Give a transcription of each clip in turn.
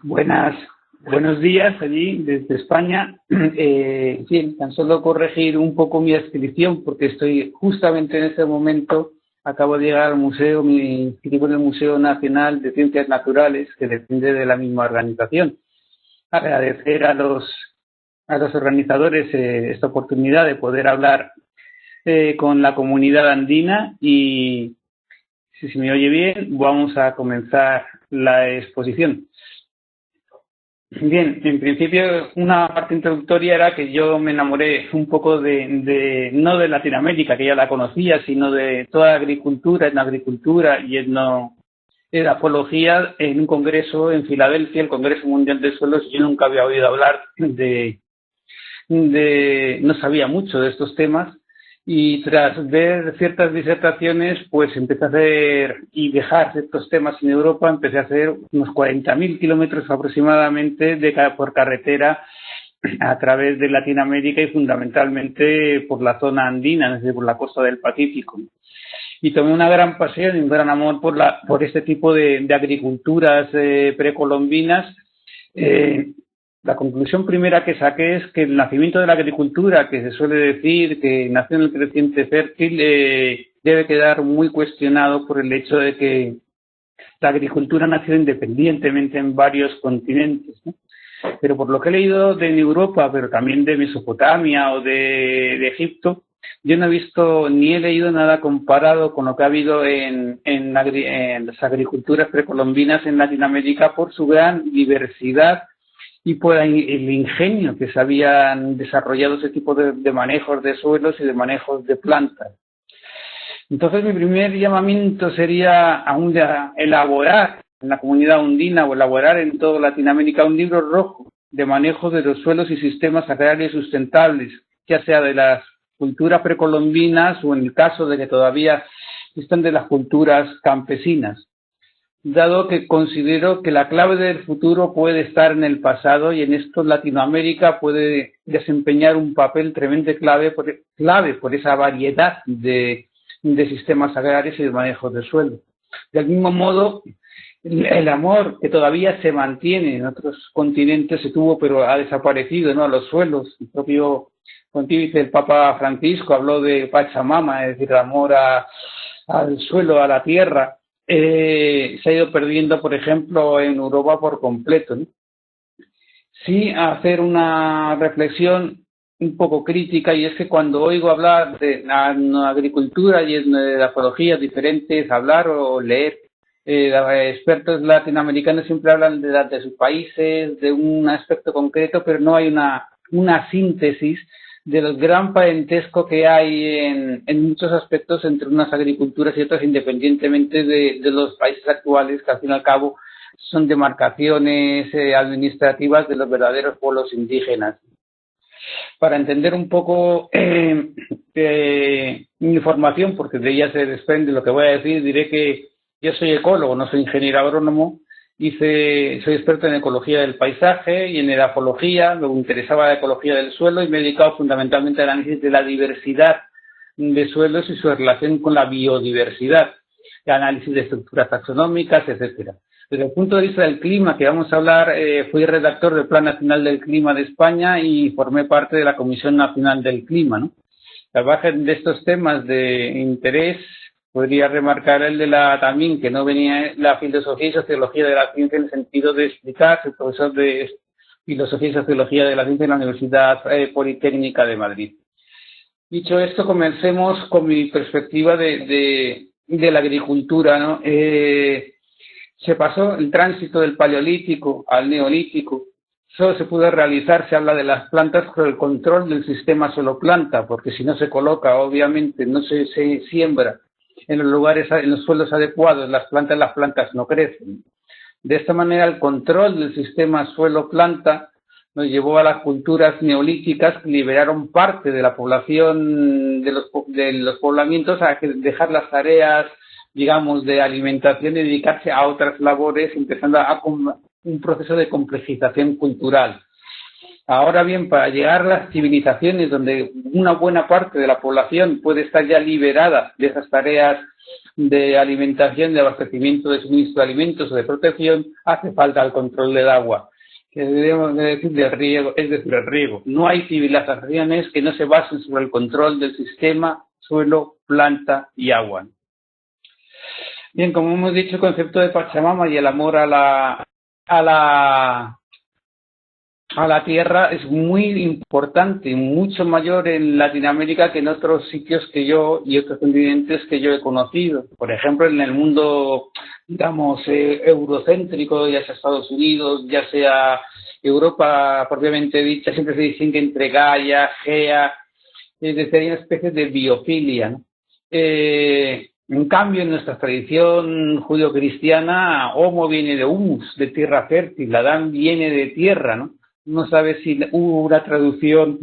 Buenos días allí desde España. Sí, tan solo corregir un poco mi descripción porque estoy justamente en este momento, acabo de llegar al museo, me inscribo en el Museo Nacional de Ciencias Naturales, que depende de la misma organización. Agradecer a los organizadores esta oportunidad de poder hablar con la comunidad andina y, si se me oye bien, vamos a comenzar la exposición. Bien, en principio una parte introductoria era que yo me enamoré un poco no de Latinoamérica, que ya la conocía, sino de toda la agricultura, etnoagricultura y edapología en un congreso en Filadelfia, el Congreso Mundial de Suelos. Yo nunca había oído hablar no sabía mucho de estos temas, y tras ver ciertas disertaciones, pues empecé a hacer y dejar ciertos temas en Europa. Empecé a hacer unos 40.000 kilómetros aproximadamente por carretera a través de Latinoamérica y fundamentalmente por la zona andina, es decir, por la costa del Pacífico. Y tomé una gran pasión y un gran amor por este tipo de agriculturas precolombinas. La conclusión primera que saqué es que el nacimiento de la agricultura, que se suele decir que nació en el creciente fértil, debe quedar muy cuestionado por el hecho de que la agricultura nació independientemente en varios continentes, ¿no? Pero por lo que he leído de Europa, pero también de Mesopotamia o de Egipto, yo no he visto ni he leído nada comparado con lo que ha habido en las agriculturas precolombinas en Latinoamérica por su gran diversidad y por el ingenio que se habían desarrollado ese tipo de manejos de suelos y de manejos de plantas. Entonces, mi primer llamamiento sería a elaborar en la comunidad andina o elaborar en toda Latinoamérica un libro rojo de manejo de los suelos y sistemas agrarios sustentables, ya sea de las culturas precolombinas o en el caso de que todavía están de las culturas campesinas, dado que considero que la clave del futuro puede estar en el pasado, y en esto Latinoamérica puede desempeñar un papel tremendo clave por esa variedad de sistemas agrarios y de manejo de suelo. Del mismo modo, el amor que todavía se mantiene en otros continentes se tuvo, pero ha desaparecido, ¿no?, a los suelos. El propio pontífice, el Papa Francisco, habló de Pachamama, es decir, el amor al suelo, a la tierra. Se ha ido perdiendo, por ejemplo, en Europa por completo, ¿no? Sí, hacer una reflexión un poco crítica, y es que cuando oigo hablar de agricultura y de ecologías diferentes, hablar o leer, expertos latinoamericanos siempre hablan de sus países, de un aspecto concreto, pero no hay una síntesis del gran parentesco que hay en muchos aspectos entre unas agriculturas y otras, independientemente de los países actuales, que al fin y al cabo son demarcaciones administrativas de los verdaderos pueblos indígenas. Para entender un poco mi formación, porque de ella se desprende lo que voy a decir, diré que yo soy ecólogo, no soy ingeniero agrónomo. Soy experto en ecología del paisaje y en edafología. Me interesaba la ecología del suelo y me he dedicado fundamentalmente al análisis de la diversidad de suelos y su relación con la biodiversidad, el análisis de estructuras taxonómicas, etcétera. Desde el punto de vista del clima, que vamos a hablar, fui redactor del Plan Nacional del Clima de España y formé parte de la Comisión Nacional del Clima, ¿no? Al margen de estos temas de interés, podría remarcar también que no venía la filosofía y sociología de la ciencia en el sentido de explicar. Soy profesor de filosofía y sociología de la ciencia en la Universidad Politécnica de Madrid. Dicho esto, comencemos con mi perspectiva de la agricultura, ¿no? Se pasó el tránsito del Paleolítico al Neolítico. Solo se pudo realizar, se habla de las plantas, con el control del sistema suelo-planta, porque si no se coloca, obviamente, no se siembra en los lugares, en los suelos adecuados, las plantas no crecen. De esta manera, el control del sistema suelo-planta nos llevó a las culturas neolíticas, que liberaron parte de la población de los poblamientos a dejar las tareas, digamos, de alimentación y dedicarse a otras labores, empezando un proceso de complejización cultural. Ahora bien, para llegar a las civilizaciones donde una buena parte de la población puede estar ya liberada de esas tareas de alimentación, de abastecimiento, de suministro de alimentos o de protección, hace falta el control del agua, que debemos de decir del riego, es decir, el riego. No hay civilizaciones que no se basen sobre el control del sistema suelo, planta y agua. Bien, como hemos dicho, el concepto de Pachamama y el amor a la tierra es muy importante, mucho mayor en Latinoamérica que en otros sitios que yo y otros continentes que yo he conocido. Por ejemplo, en el mundo, digamos, eurocéntrico, ya sea Estados Unidos, ya sea Europa propiamente dicha, siempre se distingue entre Gaia, Gea, es decir, hay una especie de biofilia, ¿no? En cambio, en nuestra tradición judio-cristiana, homo viene de humus, de tierra fértil, Adán viene de tierra, ¿no? No sabe si hubo una traducción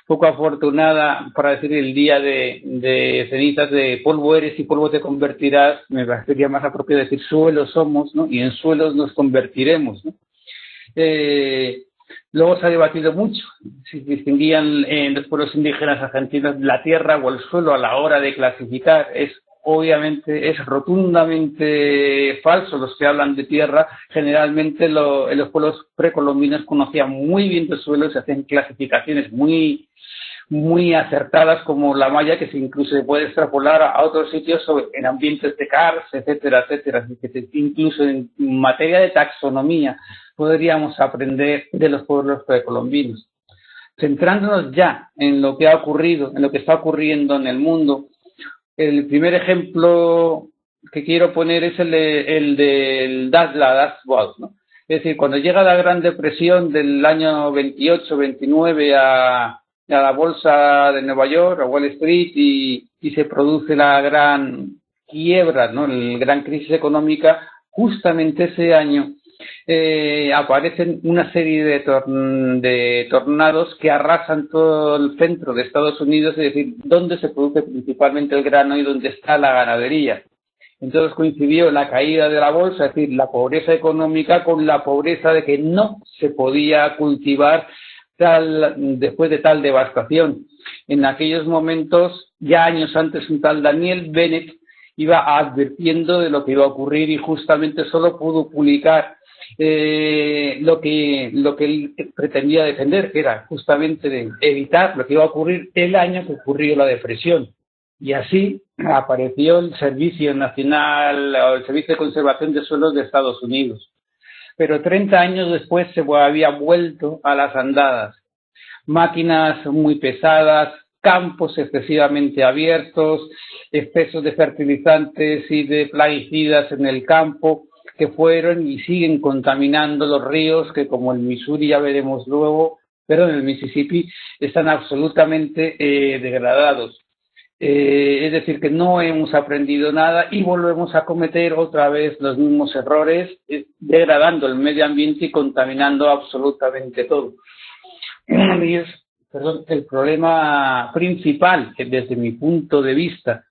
poco afortunada para decir el día de cenizas, de polvo eres y polvo te convertirás. Me parecería más apropiado decir suelos somos, ¿no? Y en suelos nos convertiremos, ¿no? Luego se ha debatido mucho si distinguían en los pueblos indígenas argentinos la tierra o el suelo a la hora de clasificar. Obviamente es rotundamente falso los que hablan de tierra. Generalmente en los pueblos precolombinos conocían muy bien el suelo y se hacen clasificaciones muy acertadas como la maya, que incluso se puede extrapolar a otros sitios en ambientes de karst, etcétera, etcétera. Así que incluso en materia de taxonomía podríamos aprender de los pueblos precolombinos. Centrándonos ya en lo que ha ocurrido, en lo que está ocurriendo en el mundo, el primer ejemplo que quiero poner es el del Das Boot, ¿no? Es decir, cuando llega la Gran Depresión del año 28-29 a la bolsa de Nueva York, a Wall Street, y se produce la gran quiebra, ¿no? La gran crisis económica, justamente ese año aparecen una serie de tornados que arrasan todo el centro de Estados Unidos, es decir, donde se produce principalmente el grano y donde está la ganadería. Entonces coincidió la caída de la bolsa, es decir, la pobreza económica con la pobreza de que no se podía cultivar después de tal devastación. En aquellos momentos, ya años antes, un tal Daniel Bennett iba advirtiendo de lo que iba a ocurrir y justamente solo pudo publicar lo que él pretendía defender, que era justamente de evitar lo que iba a ocurrir el año que ocurrió la depresión. Y así apareció el Servicio Nacional, o el Servicio de Conservación de Suelos de Estados Unidos. Pero 30 años después se había vuelto a las andadas. Máquinas muy pesadas, campos excesivamente abiertos, excesos de fertilizantes y de plaguicidas en el campo, que fueron y siguen contaminando los ríos, que como el Missouri ya veremos luego, perdón, el Mississippi, están absolutamente degradados. Es decir, que no hemos aprendido nada y volvemos a cometer otra vez los mismos errores, degradando el medio ambiente y contaminando absolutamente todo. Y es, el problema principal, que desde mi punto de vista,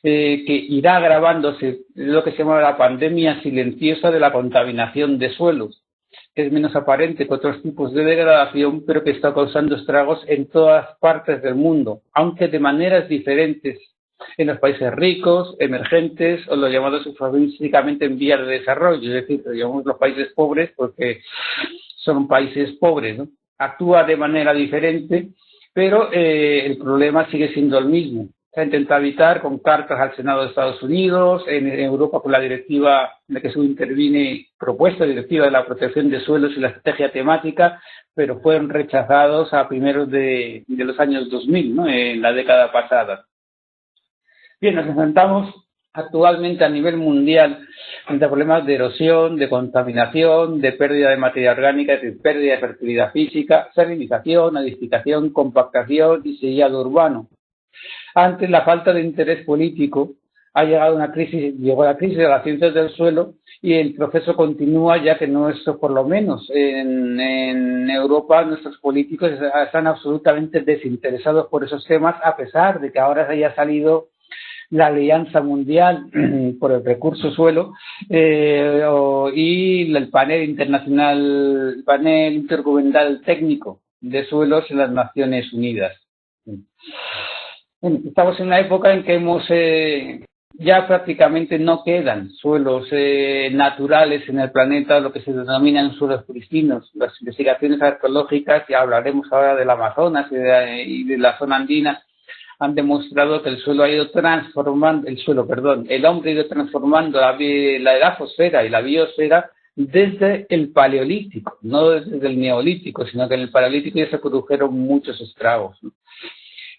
que irá agravándose, es lo que se llama la pandemia silenciosa de la contaminación de suelos, que es menos aparente que otros tipos de degradación, pero que está causando estragos en todas partes del mundo, aunque de maneras diferentes en los países ricos, emergentes o los llamados eufemísticamente en vías de desarrollo, es decir, lo llamamos los países pobres porque son países pobres, ¿no? Actúa de manera diferente, pero el problema sigue siendo el mismo. Se ha intentado evitar con cartas al Senado de Estados Unidos, en Europa con la directiva en la que se interviene, propuesta directiva de la protección de suelos y la estrategia temática, pero fueron rechazados a primeros de los años 2000, ¿no? En la década pasada. Bien, nos enfrentamos actualmente a nivel mundial frente a problemas de erosión, de contaminación, de pérdida de materia orgánica, de pérdida de fertilidad física, salinización, acidificación, compactación y sellado urbano. Antes, la falta de interés político ha llegado a una crisis, llegó la crisis de las ciencias del suelo y el proceso continúa, ya que no es, por lo menos en Europa, nuestros políticos están absolutamente desinteresados por esos temas, a pesar de que ahora haya salido la Alianza Mundial por el recurso suelo y el panel internacional, el panel intergubernamental técnico de suelos en las Naciones Unidas. Estamos en una época en que hemos ya prácticamente no quedan suelos naturales en el planeta, lo que se denominan suelos pristinos. Las investigaciones arqueológicas, ya hablaremos ahora del Amazonas y de la zona andina, han demostrado que el suelo ha ido transformando, el hombre ha ido transformando la edafosfera y la biosfera desde el Paleolítico, no desde el Neolítico, sino que en el Paleolítico ya se produjeron muchos estragos, ¿no?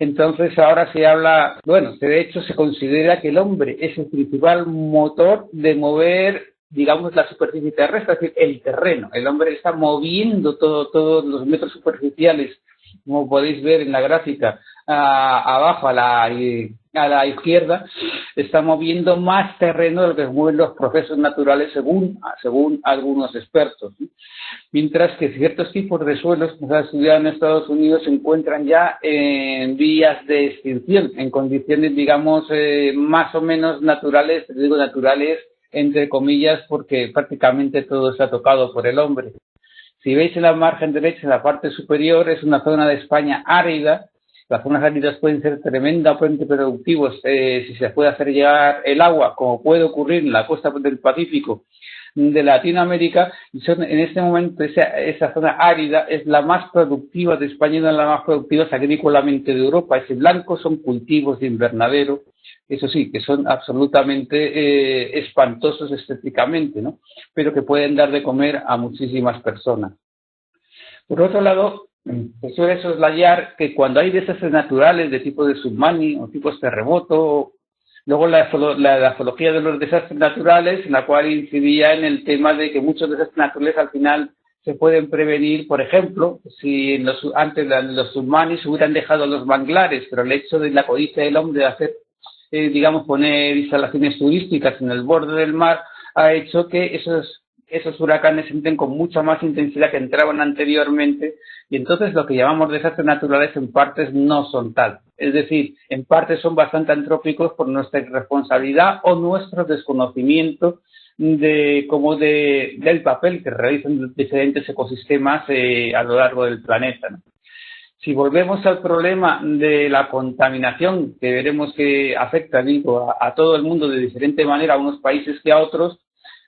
Entonces ahora se habla, bueno, de hecho se considera que el hombre es el principal motor de mover, digamos, la superficie terrestre, es decir, el terreno. El hombre está moviendo todos los metros superficiales, como podéis ver en la gráfica, abajo a la izquierda, está moviendo más terreno de lo que mueven los procesos naturales según algunos expertos, ¿sí? Mientras que ciertos tipos de suelos que se han estudiado en Estados Unidos se encuentran ya en vías de extinción, en condiciones, digamos, más o menos naturales, digo naturales entre comillas, porque prácticamente todo está tocado por el hombre. Si veis en la margen derecha, en la parte superior, es una zona de España árida. Las zonas áridas pueden ser tremendamente productivos si se puede hacer llegar el agua, como puede ocurrir en la costa del Pacífico de Latinoamérica. Y en este momento esa zona árida es la más productiva de España y una de las más productivas agrícolamente de Europa. Ese blanco son cultivos de invernadero, eso sí, que son absolutamente espantosos estéticamente, ¿no? Pero que pueden dar de comer a muchísimas personas. Por otro lado, se suele soslayar que cuando hay desastres naturales de tipo de tsunami o tipo de terremoto, luego la efología de los desastres naturales, en la cual incidía en el tema de que muchos desastres naturales al final se pueden prevenir. Por ejemplo, si antes los tsunamis hubieran dejado los manglares, pero el hecho de la codicia del hombre de hacer, digamos, poner instalaciones turísticas en el borde del mar, ha hecho que esos huracanes entren con mucha más intensidad que entraban anteriormente, y entonces lo que llamamos desastres naturales en partes no son tal. Es decir, en parte son bastante antrópicos por nuestra irresponsabilidad o nuestro desconocimiento del papel que realizan diferentes ecosistemas a lo largo del planeta, ¿no? Si volvemos al problema de la contaminación, que veremos que afecta, a todo el mundo de diferente manera, a unos países que a otros,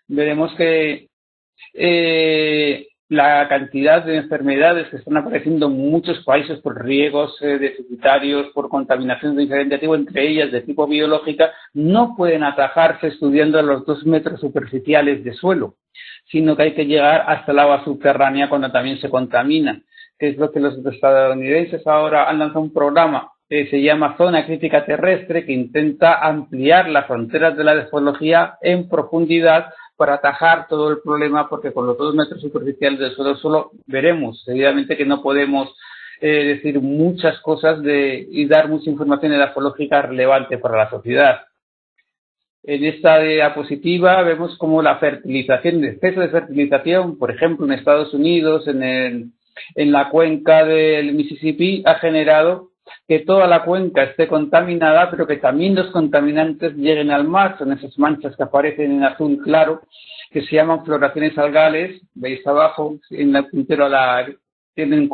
veremos que la cantidad de enfermedades que están apareciendo en muchos países por riegos deficitarios, por contaminación de diferente tipo, entre ellas de tipo biológica, no pueden atajarse estudiando los 2 metros superficiales de suelo, sino que hay que llegar hasta el agua subterránea cuando también se contamina, que es lo que los estadounidenses ahora han lanzado un programa que se llama Zona Crítica Terrestre, que intenta ampliar las fronteras de la geología en profundidad para atajar todo el problema, porque con los 2 metros superficiales del suelo solo veremos seguidamente que no podemos decir muchas cosas y dar mucha información geológica relevante para la sociedad. En esta diapositiva vemos cómo la fertilización, el exceso de fertilización, por ejemplo en Estados Unidos, en la cuenca del Mississippi, ha generado que toda la cuenca esté contaminada, pero que también los contaminantes lleguen al mar. Son esas manchas que aparecen en azul claro, que se llaman floraciones algales. Veis abajo, en el puntero tienen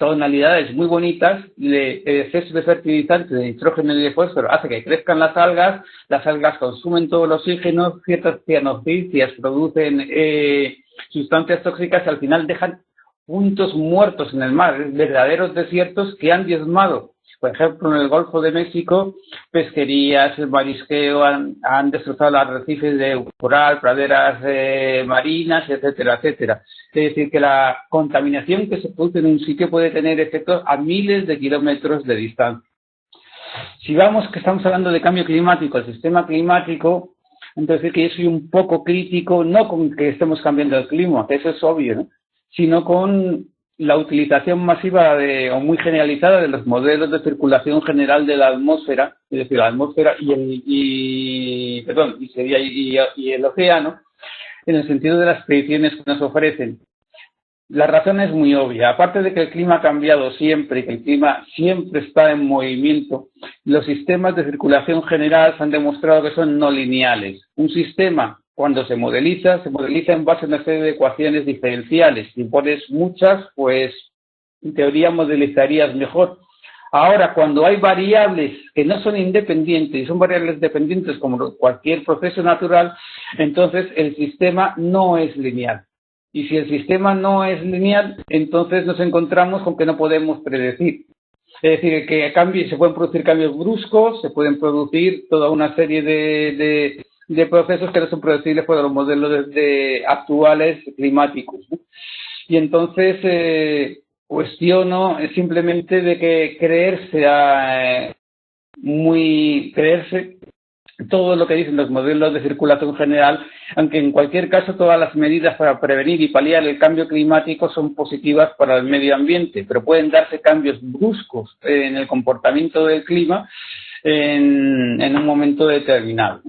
tonalidades muy bonitas. El exceso de fertilizantes de nitrógeno y de fósforo hace que crezcan las algas consumen todo el oxígeno, ciertas cianocidas producen sustancias tóxicas y al final dejan puntos muertos en el mar, verdaderos desiertos que han diezmado. Por ejemplo, en el Golfo de México, pesquerías, el marisqueo han destrozado los arrecifes de coral, praderas marinas, etcétera, etcétera. Es decir, que la contaminación que se produce en un sitio puede tener efectos a miles de kilómetros de distancia. Si vamos, que estamos hablando de cambio climático, el sistema climático, entonces que yo soy un poco crítico, no con que estemos cambiando el clima, que eso es obvio, ¿no?, sino con la utilización masiva o muy generalizada de los modelos de circulación general de la atmósfera, es decir, la atmósfera y el océano, en el sentido de las predicciones que nos ofrecen. La razón es muy obvia. Aparte de que el clima ha cambiado siempre y que el clima siempre está en movimiento, los sistemas de circulación general se han demostrado que son no lineales. Un sistema, cuando se modeliza en base a una serie de ecuaciones diferenciales. Si pones muchas, pues en teoría modelizarías mejor. Ahora, cuando hay variables que no son independientes y son variables dependientes como cualquier proceso natural, entonces el sistema no es lineal. Y si el sistema no es lineal, entonces nos encontramos con que no podemos predecir. Es decir, que se pueden producir cambios bruscos, se pueden producir toda una serie de procesos que no son predecibles por los modelos actuales climáticos, ¿no? Y entonces cuestiono simplemente de que creerse todo lo que dicen los modelos de circulación general, aunque en cualquier caso todas las medidas para prevenir y paliar el cambio climático son positivas para el medio ambiente, pero pueden darse cambios bruscos en el comportamiento del clima en un momento determinado.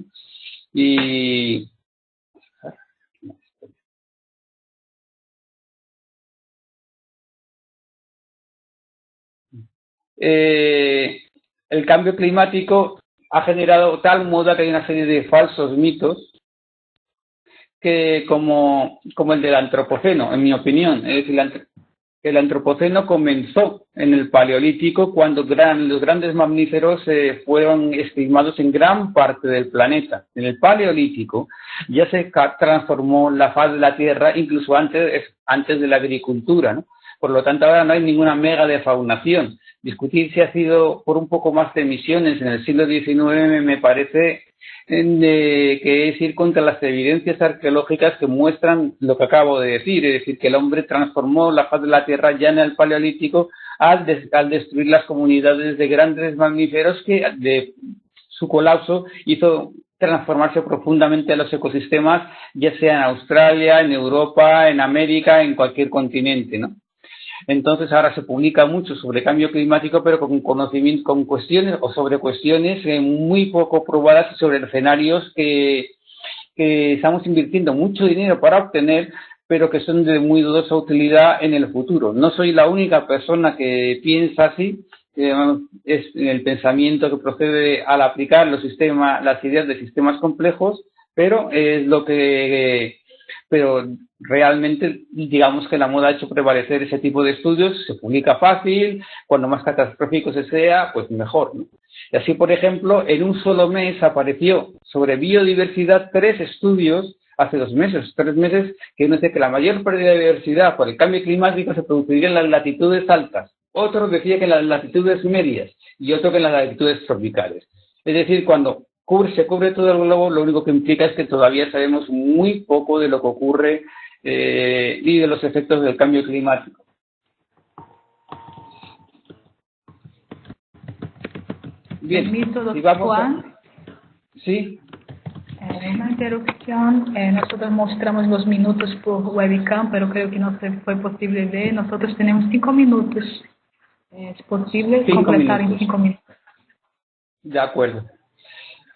Y el cambio climático ha generado tal moda que hay una serie de falsos mitos que como el del antropoceno, en mi opinión. Es decir, el antropoceno comenzó en el Paleolítico cuando los grandes mamíferos fueron estimados en gran parte del planeta. En el Paleolítico ya se transformó la faz de la Tierra incluso antes de la agricultura, ¿no? Por lo tanto, ahora no hay ninguna mega defaunación. Discutir si ha sido por un poco más de emisiones en el siglo XIX me parece que es ir contra las evidencias arqueológicas que muestran lo que acabo de decir, es decir, que el hombre transformó la faz de la Tierra ya en el Paleolítico al destruir las comunidades de grandes mamíferos que de su colapso hizo transformarse profundamente a los ecosistemas, ya sea en Australia, en Europa, en América, en cualquier continente, ¿no? Entonces ahora se publica mucho sobre cambio climático, pero con conocimiento, con cuestiones o sobre cuestiones muy poco probadas y sobre escenarios que estamos invirtiendo mucho dinero para obtener, pero que son de muy dudosa utilidad en el futuro. No soy la única persona que piensa así, es el pensamiento que procede al aplicar las ideas de sistemas complejos, pero es pero realmente digamos que la moda ha hecho prevalecer ese tipo de estudios, se publica fácil, cuando más catastrófico se sea, pues mejor, ¿no? Y así, por ejemplo, en un solo mes apareció sobre biodiversidad 3 estudios, hace 3 meses, que uno dice que la mayor pérdida de biodiversidad por el cambio climático se produciría en las latitudes altas, otro decía que en las latitudes medias y otro que en las latitudes tropicales. Es decir, cuando se cubre todo el globo, lo único que implica es que todavía sabemos muy poco de lo que ocurre y de los efectos del cambio climático. Bien, Permiso, y vamos Juan. Sí. Una interrupción. Nosotros mostramos los minutos por webcam, pero creo que no se fue posible ver. Nosotros tenemos 5 minutos. ¿Es posible completar en 5 minutos? De acuerdo.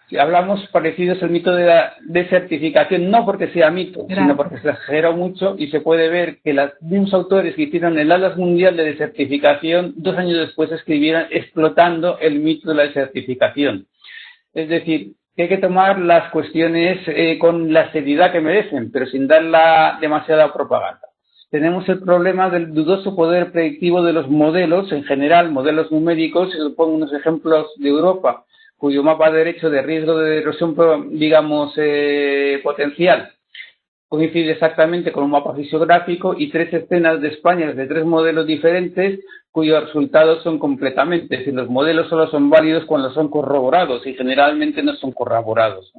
Si hablamos parecidos al mito de la desertificación, no porque sea mito, sino porque se exageró mucho y se puede ver que los mismos autores que hicieron el Atlas Mundial de Desertificación 2 años después escribieron explotando el mito de la desertificación. Es decir, que hay que tomar las cuestiones con la seriedad que merecen, pero sin darla demasiada propaganda. Tenemos el problema del dudoso poder predictivo de los modelos, en general, modelos numéricos. Se pongo unos ejemplos de Europa, cuyo mapa derecho de riesgo de erosión, digamos, potencial, coincide exactamente con un mapa fisiográfico, y 3 escenas de España de 3 modelos diferentes, cuyos resultados son completamente, es decir, los modelos solo son válidos cuando son corroborados y generalmente no son corroborados.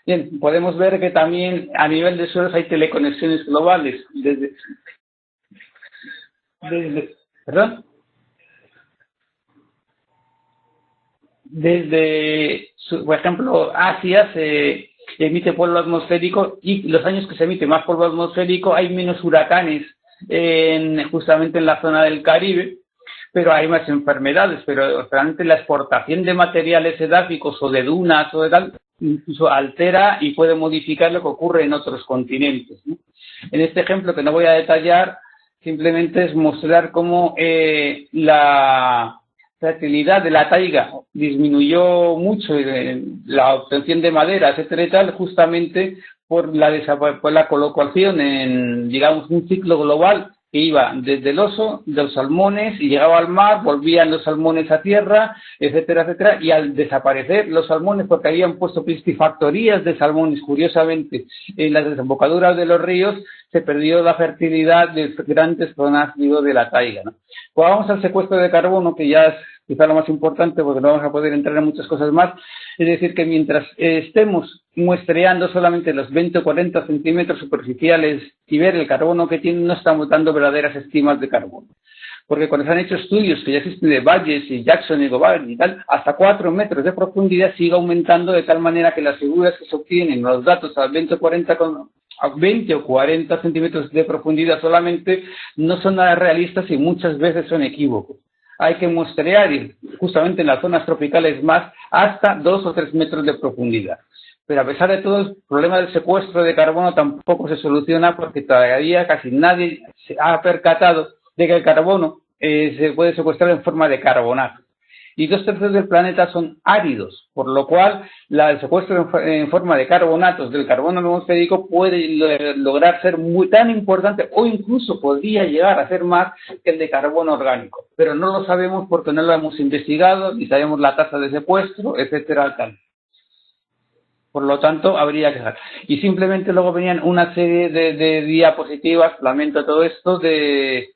Bien, podemos ver que también a nivel de suelos hay teleconexiones globales. ¿Perdón? Desde, por ejemplo, Asia se emite polvo atmosférico, y los años que se emite más polvo atmosférico hay menos huracanes justamente en la zona del Caribe, pero hay más enfermedades. Pero realmente la exportación de materiales edáficos o de dunas o de tal incluso altera y puede modificar lo que ocurre en otros continentes, ¿no? En este ejemplo, que no voy a detallar, simplemente es mostrar cómo la fertilidad de la taiga disminuyó mucho, la obtención de madera, etcétera y tal, justamente por la colocación en, digamos, un ciclo global que iba desde el oso, de los salmones, y llegaba al mar, volvían los salmones a tierra, etcétera, etcétera, y al desaparecer los salmones, porque habían puesto piscifactorías de salmones, curiosamente, en las desembocaduras de los ríos, se perdió la fertilidad de grandes zonas, digo, de la taiga, ¿no? Pues vamos al secuestro de carbono, que ya es quizá lo más importante, porque no vamos a poder entrar en muchas cosas más. Es decir, que mientras estemos muestreando solamente los 20 o 40 centímetros superficiales y ver el carbono que tienen, no estamos dando verdaderas estimas de carbono. Porque cuando se han hecho estudios que ya existen de Valles y Jackson y Govan y tal, hasta 4 metros de profundidad sigue aumentando de tal manera que las figuras que se obtienen, los datos a 20 o 40 centímetros de profundidad solamente, no son nada realistas y muchas veces son equívocos. Hay que muestrear, y justamente en las zonas tropicales más, hasta 2 o 3 metros de profundidad. Pero a pesar de todo, el problema del secuestro de carbono tampoco se soluciona, porque todavía casi nadie se ha percatado de que el carbono se puede secuestrar en forma de carbonato. Y 2/3 del planeta son áridos, por lo cual el secuestro en forma de carbonatos del carbono atmosférico puede lograr ser tan importante, o incluso podría llegar a ser más que el de carbono orgánico. Pero no lo sabemos porque no lo hemos investigado, ni sabemos la tasa de secuestro, etcétera, tal. Por lo tanto, habría que dejar. Y simplemente luego venían una serie de diapositivas, lamento todo esto, de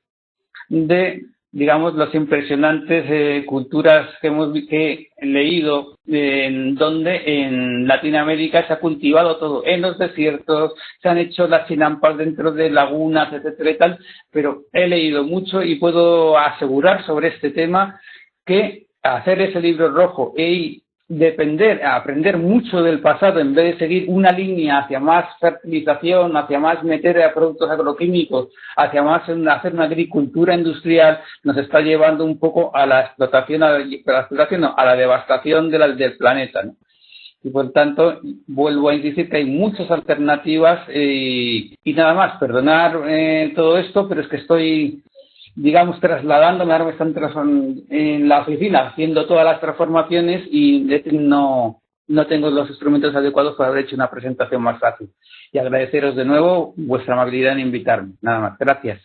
digamos, las impresionantes culturas que he leído, en donde en Latinoamérica se ha cultivado todo, en los desiertos, se han hecho las chinampas dentro de lagunas, etcétera y tal, pero he leído mucho y puedo asegurar sobre este tema que hacer ese libro rojo aprender mucho del pasado en vez de seguir una línea hacia más fertilización, hacia más meter a productos agroquímicos, hacia más hacer una agricultura industrial, nos está llevando un poco a la explotación, a la devastación del planeta, ¿no? Y por tanto, vuelvo a insistir que hay muchas alternativas y nada más, perdonar todo esto, pero es que estoy, digamos, trasladándome, ahora me están en la oficina haciendo todas las transformaciones y no tengo los instrumentos adecuados para haber hecho una presentación más fácil. Y agradeceros de nuevo vuestra amabilidad en invitarme. Nada más. Gracias.